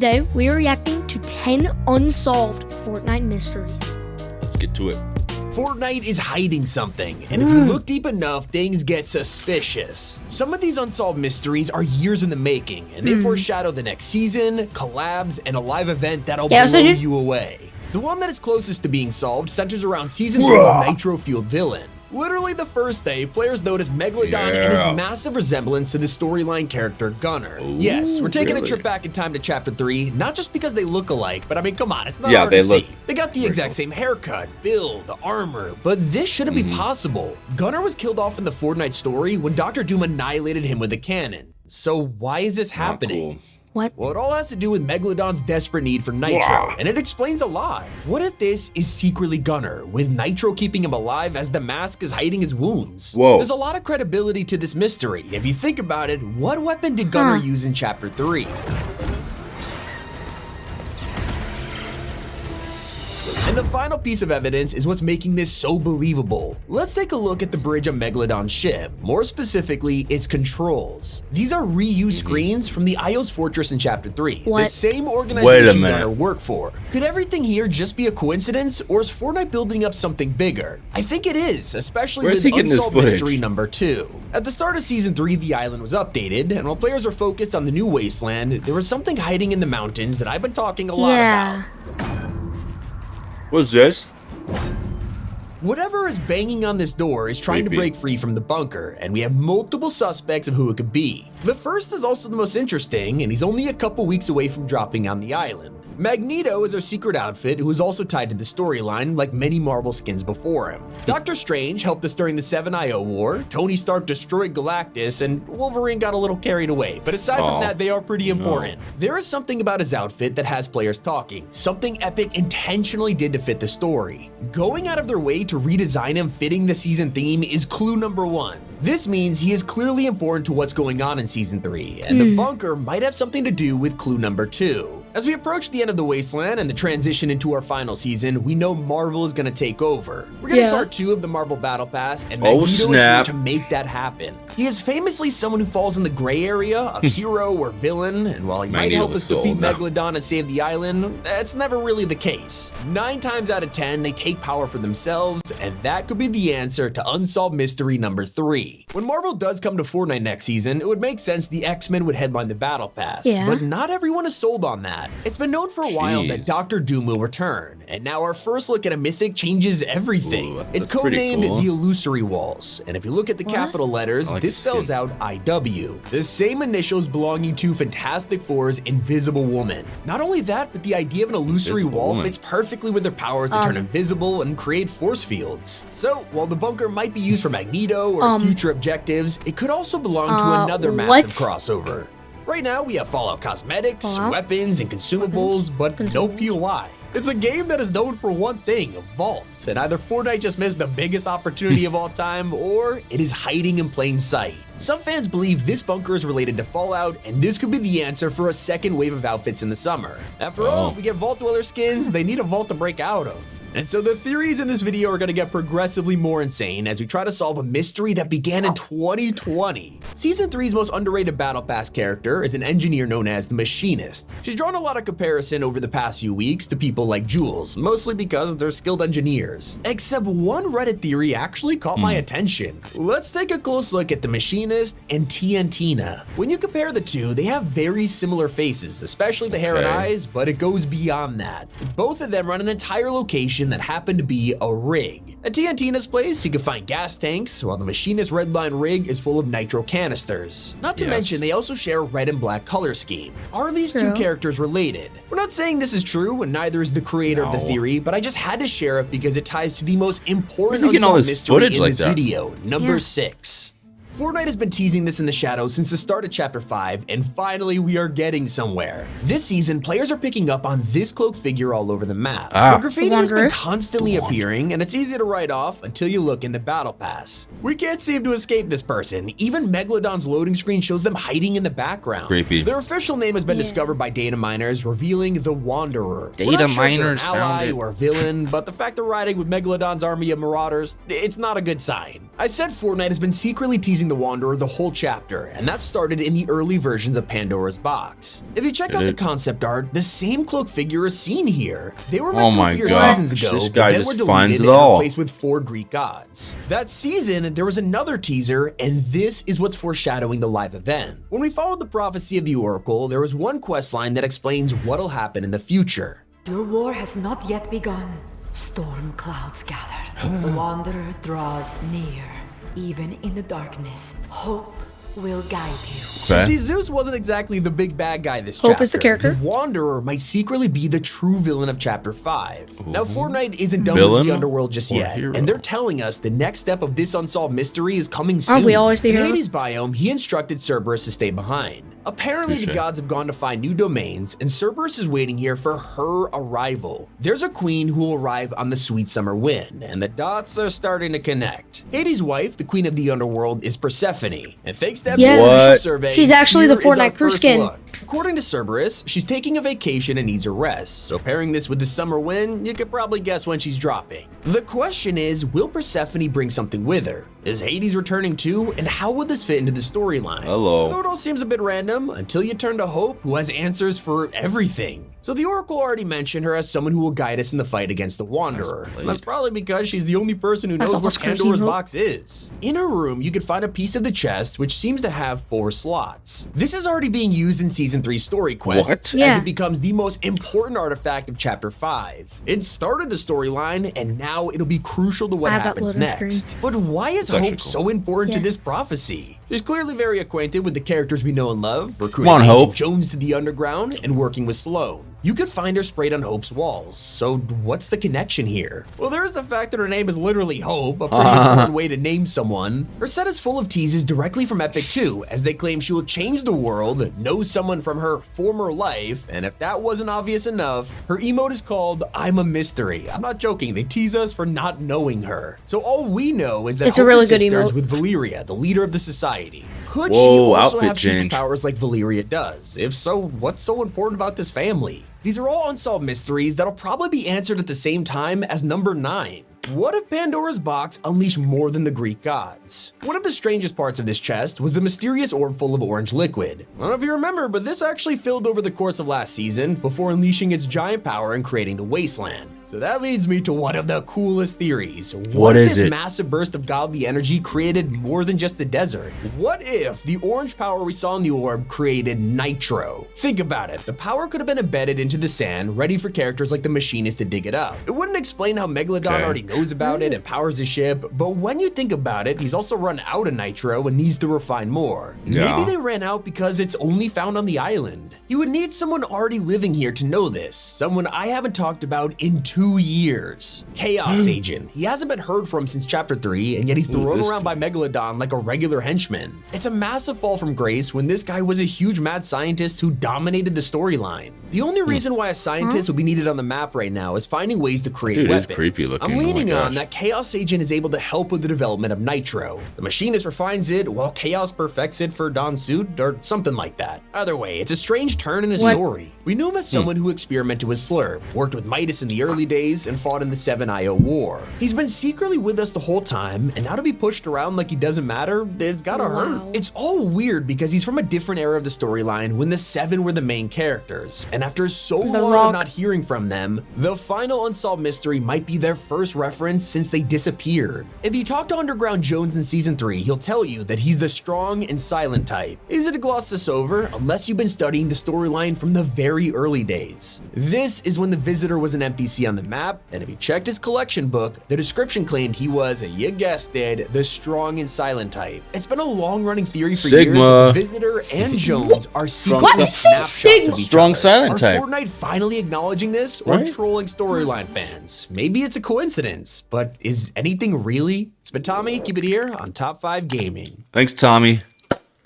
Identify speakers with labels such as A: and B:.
A: Today, we are reacting to 10 unsolved Fortnite mysteries.
B: Let's get to it.
C: Fortnite is hiding something, and if you look deep enough, things get suspicious. Some of these unsolved mysteries are years in the making, and they foreshadow the next season, collabs, and a live event that'll blow you away. The one that is closest to being solved centers around Season 3's Nitro-fueled villain. Literally the first day, players notice Megalodon and his massive resemblance to the storyline character Gunnar. Yes, we're taking a trip back in time to Chapter 3, not just because they look alike, but I mean, come on, it's not hard to see. They got the exact same haircut, build, the armor, but this shouldn't be possible. Gunnar was killed off in the Fortnite story when Dr. Doom annihilated him with a cannon. So why is this happening?
A: What?
C: Well, it all has to do with Megalodon's desperate need for Nitro, and it explains a lot. What if this is secretly Gunnar, with Nitro keeping him alive as the mask is hiding his wounds? There's a lot of credibility to this mystery. If you think about it, what weapon did Gunnar use in Chapter 3? And the final piece of evidence is what's making this so believable. Let's take a look at the bridge on Megalodon's ship, more specifically, its controls. These are reused screens from the Io's Fortress in Chapter 3, the same organization Gunnar worked for. Could everything here just be a coincidence, or is Fortnite building up something bigger? I think it is, especially with Unsolved Mystery number 2. At the start of Season 3, the island was updated, and while players are focused on the new wasteland, there was something hiding in the mountains that I've been talking a lot about.
B: What's this?
C: Whatever is banging on this door is trying to break free from the bunker, and we have multiple suspects of who it could be. The first is also the most interesting, and he's only a couple weeks away from dropping on the island. Magneto is our secret outfit, who is also tied to the storyline, like many Marvel skins before him. Doctor Strange helped us during the 7-IO War, Tony Stark destroyed Galactus, and Wolverine got a little carried away. But aside from that, they are pretty important. There is something about his outfit that has players talking, something Epic intentionally did to fit the story. Going out of their way to redesign him fitting the season theme is clue number 1. This means he is clearly important to what's going on in Season 3, and the bunker might have something to do with clue number 2. As we approach the end of the Wasteland and the transition into our final season, we know Marvel is going to take over. We're getting part 2 of the Marvel Battle Pass, and Magneto is here to make that happen. He is famously someone who falls in the gray area, a hero or villain, and while he might help us defeat Megalodon and save the island, that's never really the case. 9 times out of 10, they take power for themselves, and that could be the answer to Unsolved Mystery number 3. When Marvel does come to Fortnite next season, it would make sense the X-Men would headline the Battle Pass, but not everyone is sold on that. It's been known for a while that Dr. Doom will return, and now our first look at a mythic changes everything. It's codenamed the Illusory Walls, and if you look at the capital letters, this spells out IW, the same initials belonging to Fantastic Four's Invisible Woman. Not only that, but the idea of an illusory wall fits perfectly with their powers to turn invisible and create force fields. So, while the bunker might be used for Magneto or his future objectives, it could also belong to another massive crossover. Right now, we have Fallout cosmetics, weapons, and consumables, but no POI. It's a game that is known for one thing, vaults, and either Fortnite just missed the biggest opportunity of all time, or it is hiding in plain sight. Some fans believe this bunker is related to Fallout, and this could be the answer for a second wave of outfits in the summer. After all, if we get Vault Dweller skins, they need a vault to break out of. And so the theories in this video are going to get progressively more insane as we try to solve a mystery that began in 2020. Season 3's most underrated Battle Pass character is an engineer known as the Machinist. She's drawn a lot of comparison over the past few weeks to people like Jules, mostly because they're skilled engineers. Except one Reddit theory actually caught my attention. Let's take a close look at the Machinist and Tiantina. When you compare the two, they have very similar faces, especially the hair and eyes, but it goes beyond that. Both of them run an entire location that happened to be a rig. At Tiantina's place, you can find gas tanks, while the Machinist's redline rig is full of nitro canisters. Not to mention, they also share a red and black color scheme. Are these two characters related? We're not saying this is true, and neither is the creator of the theory, but I just had to share it because it ties to the most important unsolved mystery in this video, number 6. Fortnite has been teasing this in the shadows since the start of Chapter 5, and finally we are getting somewhere. This season, players are picking up on this cloaked figure all over the map. The graffiti has been constantly appearing, and it's easy to write off until you look in the Battle Pass. We can't seem to escape this person. Even Megalodon's loading screen shows them hiding in the background.
B: Creepy.
C: Their official name has been discovered by data miners, revealing the Wanderer.
B: Data miners
C: found it. Or villain, but the fact they're riding with Megalodon's army of marauders, it's not a good sign. I said Fortnite has been secretly teasing the Wanderer the whole chapter, and that started in the early versions of Pandora's Box. If you check out the concept art, the same cloak figure is seen here. They were meant to appear seasons ago,
B: this
C: but
B: guy
C: then
B: just
C: were
B: finds
C: deleted
B: it
C: and
B: all.
C: replaced with 4 Greek gods. That season, there was another teaser, and this is what's foreshadowing the live event. When we followed the prophecy of the Oracle, there was one questline that explains what'll happen in the future.
D: Your war has not yet begun. Storm clouds gather. The Wanderer draws near. Even in the darkness, hope will guide you.
C: See, Zeus wasn't exactly the big bad guy this
A: Hope
C: chapter.
A: is the character.
C: The Wanderer might secretly be the true villain of chapter 5. Now, Fortnite isn't done
B: Villain
C: with the underworld just
B: or
C: yet,
B: hero?
C: and they're telling us the next step of this unsolved mystery is coming soon.
A: Aren't we always the
C: In
A: heroes?
C: Hades' biome, he instructed Cerberus to stay behind. Apparently, the
B: Touché.
C: gods have gone to find new domains, and Cerberus is waiting here for her arrival. There's a queen who will arrive on the sweet summer wind, and the dots are starting to connect. Hades' wife, the queen of the underworld, is Persephone, and thanks to
A: Yeah.
C: Epi's official
B: What?
C: survey,
A: She's actually the
C: here is our
A: Fortnite crew
C: first
A: skin.
C: look. According to Cerberus, she's taking a vacation and needs a rest, so pairing this with the summer wind, you could probably guess when she's dropping. The question is, will Persephone bring something with her? Is Hades returning too, and how would this fit into the storyline?
B: Hello.
C: I know it all seems a bit random until you turn to Hope, who has answers for everything. So the Oracle already mentioned her as someone who will guide us in the fight against the Wanderer. And that's probably because she's the only person who knows
A: all
C: what
A: Square
C: Pandora's
A: Team Hope.
C: box is. In her room, you can find a piece of the chest which seems to have 4 slots. This is already being used in Season 3 story quests
B: What?
A: Yeah.
C: as it becomes the most important artifact of Chapter 5. It started the storyline, and now it'll be crucial to what
A: I have that
C: happens
A: loading
C: next.
A: screen.
C: But why is
B: actually
C: Hope
B: cool.
C: so important to
A: Yeah.
C: this prophecy? She's clearly very acquainted with the characters we know and love, recruiting
B: on,
C: Agent
B: Hope.
C: Jones to the underground and working with Sloane. You could find her sprayed on Hope's walls, so what's the connection here? Well, there's the fact that her name is literally Hope, a pretty important way to name someone. Her set is full of teases directly from Epic 2, as they claim she will change the world, know someone from her former life, and if that wasn't obvious enough, her emote is called I'm a Mystery. I'm not joking, they tease us for not knowing her. So all we know is that
A: It's a
C: Hope
A: really
C: is
A: good
C: sisters
A: emote.
C: with Valeria, the leader of the society. Could she
B: Whoa,
C: also
B: outfit
C: have
B: change.
C: superpowers like Valeria does? If so, what's so important about this family? These are all unsolved mysteries that'll probably be answered at the same time as number 9. What if Pandora's box unleashed more than the Greek gods? One of the strangest parts of this chest was the mysterious orb full of orange liquid. I don't know if you remember, but this actually filled over the course of last season before unleashing its giant power and creating the wasteland. So that leads me to one of the coolest theories. What if
B: is
C: this
B: it?
C: massive burst of godly energy created more than just the desert? What if the orange power we saw in the orb created Nitro? Think about it. The power could have been embedded into the sand, ready for characters like the Machinist to dig it up. It wouldn't explain how Megalodon already knows about it and powers his ship, but when you think about it, he's also run out of Nitro and needs to refine more.
B: Yeah.
C: Maybe they ran out because it's only found on the island. You would need someone already living here to know this, someone I haven't talked about in 2 years. Chaos Agent. He hasn't been heard from since chapter 3, and yet he's thrown
B: this
C: around by Megalodon like a regular henchman. It's a massive fall from grace when this guy was a huge mad scientist who dominated the storyline. The only reason why a scientist would be needed on the map right now is finding ways to create
B: Dude, it's
C: weapons.
B: creepy looking.
C: I'm
B: Oh my
C: leaning on
B: gosh.
C: that Chaos Agent is able to help with the development of Nitro. The Machinist refines it while Chaos perfects it for Don's suit or something like that. Either way, it's a strange turn in his
A: What?
C: story. We knew him as someone who experimented with Slurp, worked with Midas in the early days, and fought in the 7IO War. He's been secretly with us the whole time, and now to be pushed around like he doesn't matter, it's gotta hurt.
A: Wow.
C: It's all weird because he's from a different era of the storyline when the 7 were the main characters, and after so long
A: Rock.
C: of not hearing from them, the final unsolved mystery might be their first reference since they disappeared. If you talk to Underground Jones in Season 3, he'll tell you that he's the strong and silent type. Easy to gloss this over unless you've been studying the storyline from the very early days. This is when the Visitor was an NPC on the map, and if you checked his collection book, the description claimed he was, you guessed it, the strong and silent type. It's been a long-running theory for years
B: Sigma.
C: that the Visitor and Jones are secretly
A: What? You said
C: snapshots
A: Sigma.
C: of each
B: Strong
C: other.
B: silent
C: Are
B: type.
C: Fortnite finally acknowledging this, or
B: Right?
C: trolling storyline fans? Maybe it's a coincidence, but is anything really? It's been Tommy, keep it here on Top 5 Gaming.
B: Thanks, Tommy.